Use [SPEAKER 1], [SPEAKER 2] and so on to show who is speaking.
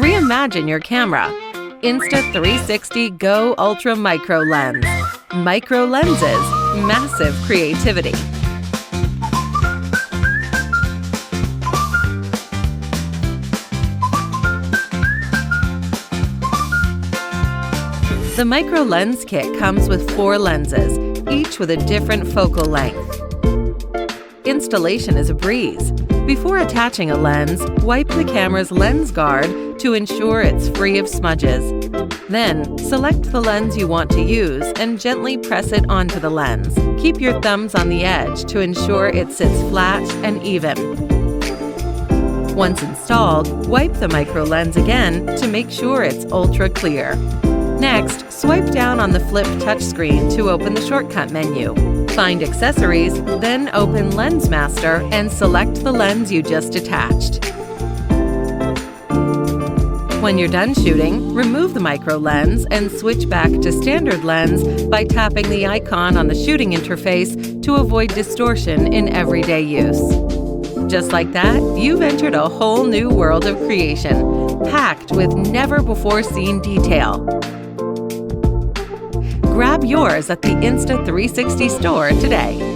[SPEAKER 1] Reimagine your camera. Insta360 Go Ultra Micro Lens. Micro lenses, massive creativity. The Micro Lens Kit comes with 4 lenses, each with a different focal length. Installation is a breeze. Before attaching a lens, wipe the camera's lens guard to ensure it's free of smudges. Then, select the lens you want to use and gently press it onto the lens. Keep your thumbs on the edge to ensure it sits flat and even. Once installed, wipe the micro lens again to make sure it's ultra clear. Next, swipe down on the flip touchscreen to open the shortcut menu. Find Accessories, then open Lens Master and select the lens you just attached. When you're done shooting, remove the micro lens and switch back to standard lens by tapping the icon on the shooting interface to avoid distortion in everyday use. Just like that, you've entered a whole new world of creation, packed with never-before-seen detail. Grab yours at the Insta360 store today.